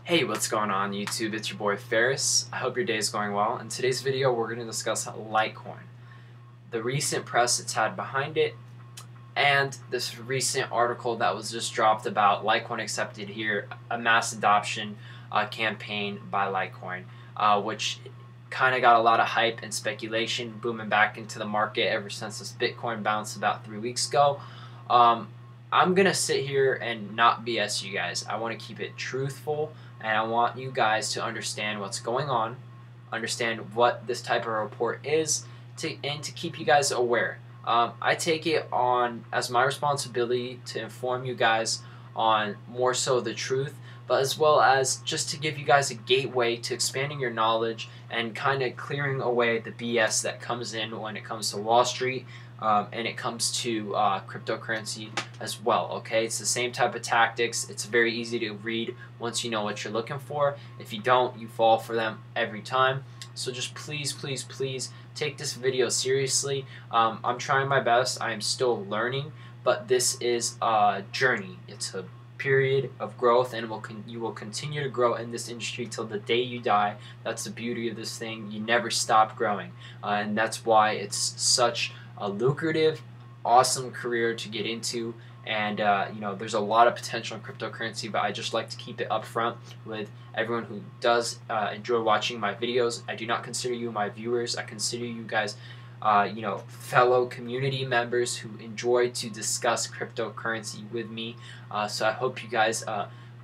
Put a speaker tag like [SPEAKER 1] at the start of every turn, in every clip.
[SPEAKER 1] Hey, what's going on YouTube? It's your boy Ferris. I hope your day is going well. In today's video, we're going to discuss Litecoin, the recent press it's had behind it, and this recent article that was just dropped about Litecoin Accepted Here, a mass adoption campaign by Litecoin, which kind of got a lot of hype and speculation booming back into the market ever since this Bitcoin bounced about 3 weeks ago. I'm going to sit here and not BS you guys. I want to keep it truthful, and I want you guys to understand what's going on, understand what this type of report is, and to keep you guys aware. I take it on as my responsibility to inform you guys on more so the truth, but as well as just to give you guys a gateway to expanding your knowledge and kind of clearing away the BS that comes in when it comes to Wall Street and it comes to cryptocurrency as well. Okay, it's the same type of tactics. It's very easy to read once you know what you're looking for. If you don't, you fall for them every time. So just please take this video seriously. I'm trying my best. I am still learning, but this is a journey. It's a period of growth, and you will continue to grow in this industry till the day you die. That's the beauty of this thing. You never stop growing, and that's why it's such a lucrative, awesome career to get into. And you know, there's a lot of potential in cryptocurrency, but I just like to keep it up front with everyone who does enjoy watching my videos. I do not consider you my viewers. I consider you guys you know, fellow community members who enjoy to discuss cryptocurrency with me. So I hope you guys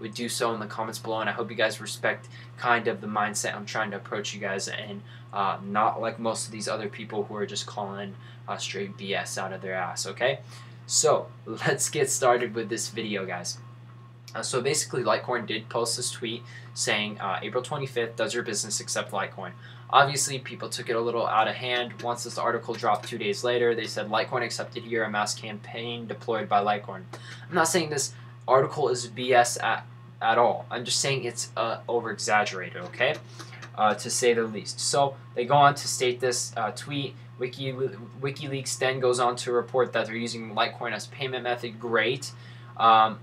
[SPEAKER 1] would do so in the comments below, and I hope you guys respect kind of the mindset I'm trying to approach you guys, and not like most of these other people who are just calling straight BS out of their ass. Okay, so let's get started with this video, guys. So basically, Litecoin did post this tweet saying, April 25th, does your business accept Litecoin? Obviously, people took it a little out of hand. Once this article dropped 2 days later, they said, Litecoin Accepted Here, a mass campaign deployed by Litecoin. I'm not saying this article is BS at all. I'm just saying it's over-exaggerated, okay? To say the least. So they go on to state this tweet. WikiLeaks then goes on to report that they're using Litecoin as a payment method. Great.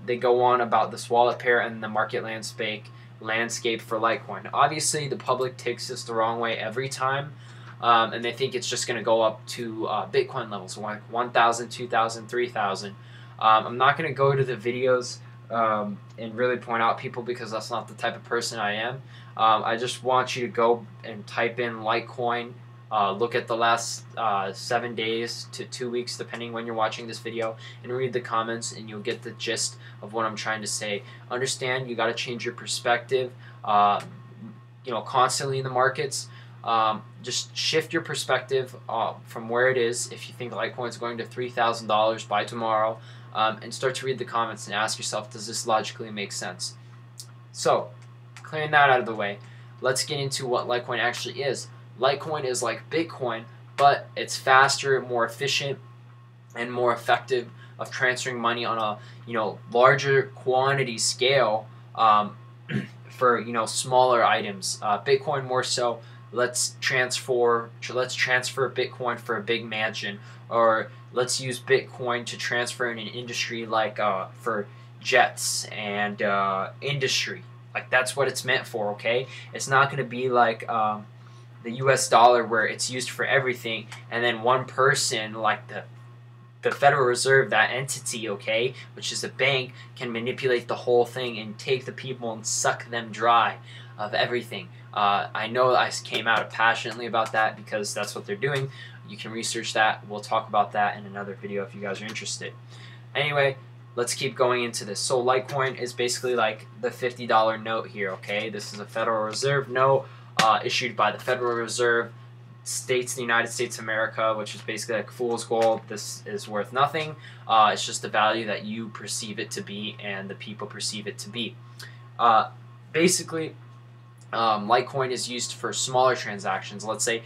[SPEAKER 1] They go on about this wallet pair and the market landscape for Litecoin. Obviously, the public takes this the wrong way every time, and they think it's just going to go up to Bitcoin levels, like 1,000, 2,000, 3,000. I'm not going to go to the videos and really point out people, because that's not the type of person I am. I just want you to go and type in Litecoin. Look at the last 7 days to 2 weeks, depending when you're watching this video, and read the comments, and you'll get the gist of what I'm trying to say. Understand, you got to change your perspective. You know, constantly in the markets, just shift your perspective from where it is. If you think Litecoin is going to $3,000 by tomorrow, and start to read the comments and ask yourself, does this logically make sense? So, clearing that out of the way, let's get into what Litecoin actually is. Litecoin is like Bitcoin, but it's faster, more efficient, and more effective of transferring money on a, you know, larger quantity scale for, you know, smaller items. Bitcoin more so, let's transfer Bitcoin for a big mansion, or let's use Bitcoin to transfer in an industry like for jets and industry. Like, that's what it's meant for, okay? It's not going to be like the US dollar, where it's used for everything, and then one person like the Federal Reserve, that entity, okay, which is a bank, can manipulate the whole thing and take the people and suck them dry of everything. I know I came out passionately about that because that's what they're doing. You can research that. We'll talk about that in another video if you guys are interested. Anyway, let's keep going into this. So Litecoin is basically like the $50 note here, okay? This is a Federal Reserve note issued by the Federal Reserve, states the United States of America, which is basically like fool's gold. This is worth nothing. It's just the value that you perceive it to be and the people perceive it to be. Basically, Litecoin is used for smaller transactions. Let's say,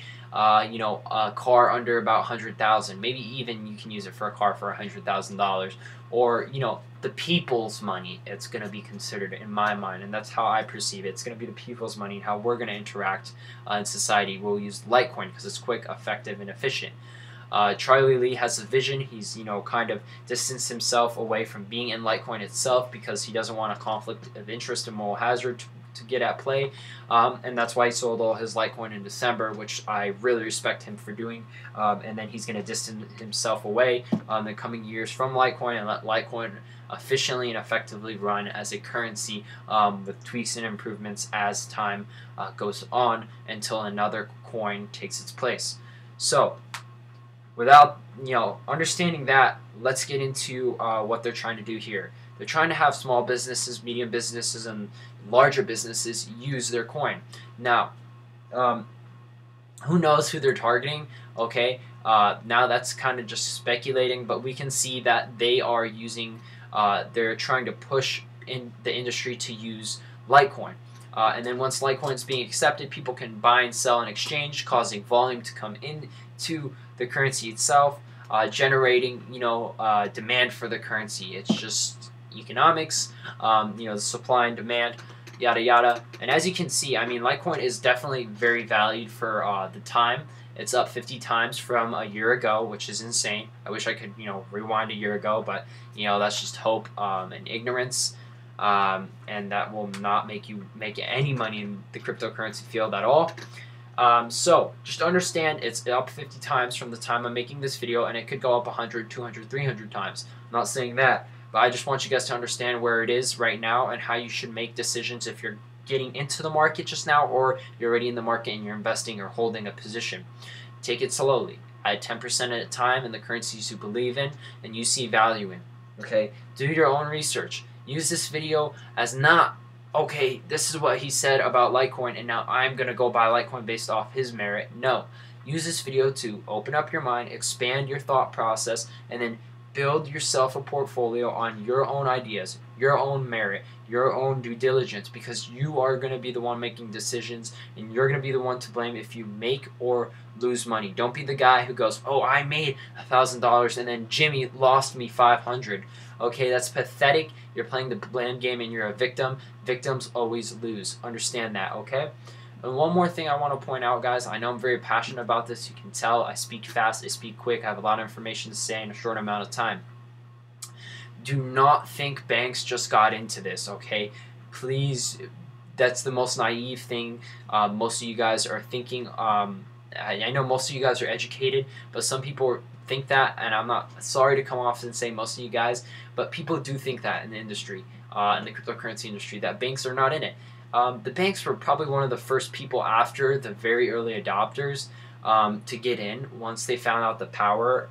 [SPEAKER 1] you know, a car under about 100,000. Maybe even you can use it for a car for $100,000, or, you know, the people's money. It's going to be considered in my mind, and that's how I perceive it. It's going to be the people's money and how we're going to interact in society. We'll use Litecoin because it's quick, effective, and efficient. Charlie Lee has a vision. He's, you know, kind of distanced himself away from being in Litecoin itself because he doesn't want a conflict of interest and moral hazard to get at play, and that's why he sold all his Litecoin in December, which I really respect him for doing. And then he's going to distance himself away in the coming years from Litecoin and let Litecoin efficiently and effectively run as a currency with tweaks and improvements as time goes on until another coin takes its place. So without understanding that, let's get into what they're trying to do here. They're trying to have small businesses, medium businesses, and larger businesses use their coin. Now, who knows who they're targeting? Okay, now that's kind of just speculating, but we can see that they are using, they're trying to push in the industry to use Litecoin. And then once Litecoin is being accepted, people can buy and sell in exchange, causing volume to come into the currency itself, generating demand for the currency. It's just economics, the supply and demand, yada yada. And as you can see, I mean, Litecoin is definitely very valued for the time. It's up 50 times from a year ago, which is insane. I wish I could rewind a year ago, but that's just hope and ignorance. And that will not make you make any money in the cryptocurrency field at all. So just understand it's up 50 times from the time I'm making this video, and it could go up 100, 200, 300 times. I'm not saying that, but I just want you guys to understand where it is right now and how you should make decisions if you're getting into the market just now, or you're already in the market and you're investing or holding a position. Take it slowly. Add 10% at a time in the currencies you believe in and you see value in. Okay? Do your own research. Use this video as not, okay, this is what he said about Litecoin and now I'm going to go buy Litecoin based off his merit. No. Use this video to open up your mind, expand your thought process, and then build yourself a portfolio on your own ideas, your own merit, your own due diligence, because you are going to be the one making decisions and you're going to be the one to blame if you make or lose money. Don't be the guy who goes, oh, I made $1,000 and then Jimmy lost me 500. Okay, that's pathetic. You're playing the blame game and you're a victim. Victims always lose. Understand that, okay? And one more thing I want to point out, guys. I know I'm very passionate about this. You can tell I speak fast, I speak quick. I have a lot of information to say in a short amount of time. Do not think banks just got into this, okay? Please, that's the most naive thing most of you guys are thinking. I know most of you guys are educated, but some people think that, and I'm not sorry to come off and say most of you guys, but people do think that in the industry, in the cryptocurrency industry, that banks are not in it. The banks were probably one of the first people after the very early adopters to get in once they found out the power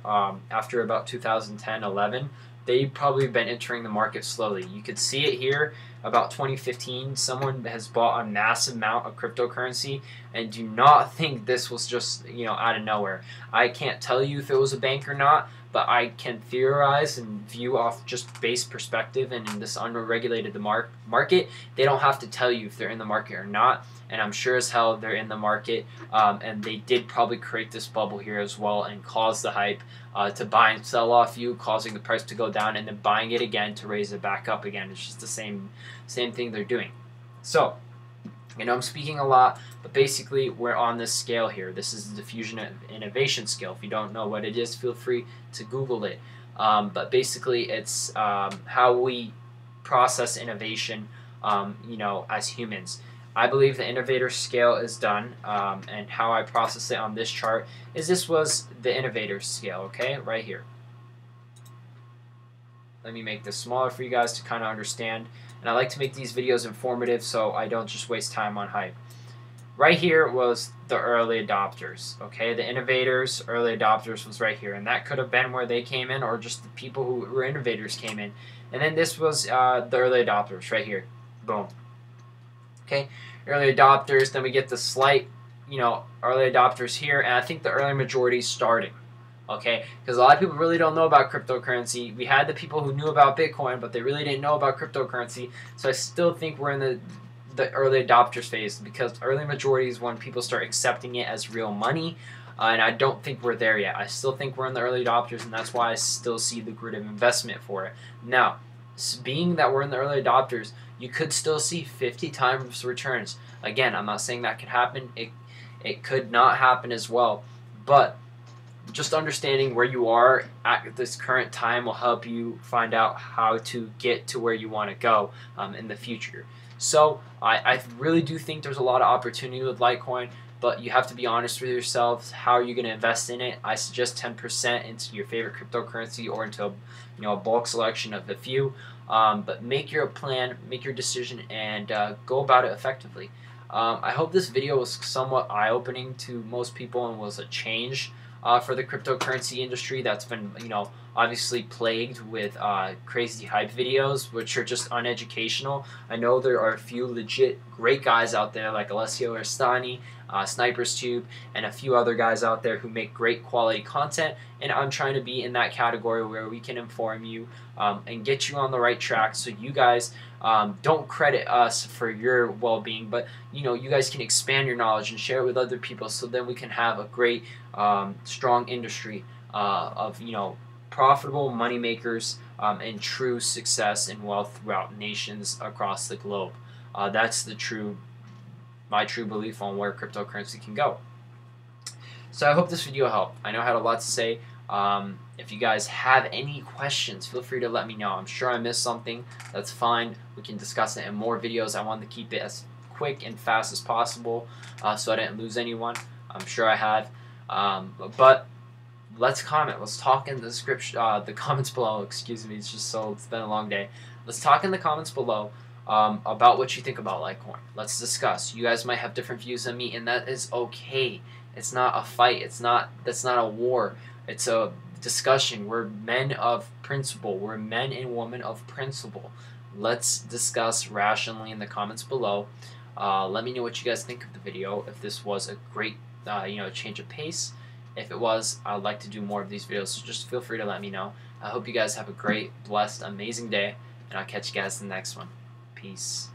[SPEAKER 1] after about 2010-11. They've probably been entering the market slowly. You could see it here about 2015. Someone has bought a massive amount of cryptocurrency, and do not think this was just out of nowhere. I can't tell you if it was a bank or not, but I can theorize and view off just base perspective, and in this unregulated market, they don't have to tell you if they're in the market or not, and I'm sure as hell they're in the market, and they did probably create this bubble here as well and cause the hype to buy and sell off you, causing the price to go down and then buying it again to raise it back up again. It's just the same thing they're doing. So, I'm speaking a lot, but basically we're on this scale here. This is the diffusion innovation scale. If you don't know what it is, feel free to Google it. But basically it's how we process innovation, as humans. I believe the innovator scale is done, and how I process it on this chart is this was the innovator scale, okay, right here. Let me make this smaller for you guys to kind of understand. And I like to make these videos informative so I don't just waste time on hype. Right here was the early adopters, okay? The innovators, early adopters was right here. And that could have been where they came in, or just the people who were innovators came in. And then this was the early adopters right here. Boom. Okay, early adopters. Then we get the slight, early adopters here. And I think the early majority is starting. Okay, because a lot of people really don't know about cryptocurrency. We had the people who knew about Bitcoin, but they really didn't know about cryptocurrency. So I still think we're in the early adopters phase, because early majority is when people start accepting it as real money. And I don't think we're there yet. I still think we're in the early adopters, and that's why I still see lucrative investment for it. Now, being that we're in the early adopters, you could still see 50 times returns. Again, I'm not saying that could happen. It could not happen as well. But just understanding where you are at this current time will help you find out how to get to where you want to go in the future. So I really do think there's a lot of opportunity with Litecoin, but you have to be honest with yourselves. How are you going to invest in it? I suggest 10% into your favorite cryptocurrency or into a bulk selection of a few. But make your plan, make your decision, and go about it effectively. I hope this video was somewhat eye-opening to most people and was a change for the cryptocurrency industry that's been, obviously plagued with crazy hype videos, which are just uneducational. I know there are a few legit great guys out there like Alessio Arstani, Sniper's Tube, and a few other guys out there who make great quality content, and I'm trying to be in that category where we can inform you and get you on the right track so you guys don't credit us for your well-being, but you guys can expand your knowledge and share it with other people, so then we can have a great strong industry of profitable money makers and true success and wealth throughout nations across the globe. That's my true belief on where cryptocurrency can go. So I hope this video helped. I know I had a lot to say. If you guys have any questions, feel free to let me know. I'm sure I missed something. That's fine. We can discuss it in more videos. I wanted to keep it as quick and fast as possible so I didn't lose anyone. I'm sure I had. But let's comment. Let's talk in the description, the comments below. Excuse me. It's been a long day. Let's talk in the comments below about what you think about Litecoin. Let's discuss. You guys might have different views than me, and that is okay. It's not a fight. That's not a war. It's a discussion. We're men of principle. We're men and women of principle. Let's discuss rationally in the comments below. Let me know what you guys think of the video. If this was a great, change of pace. If it was, I'd like to do more of these videos. So just feel free to let me know. I hope you guys have a great, blessed, amazing day, and I'll catch you guys in the next one. Peace.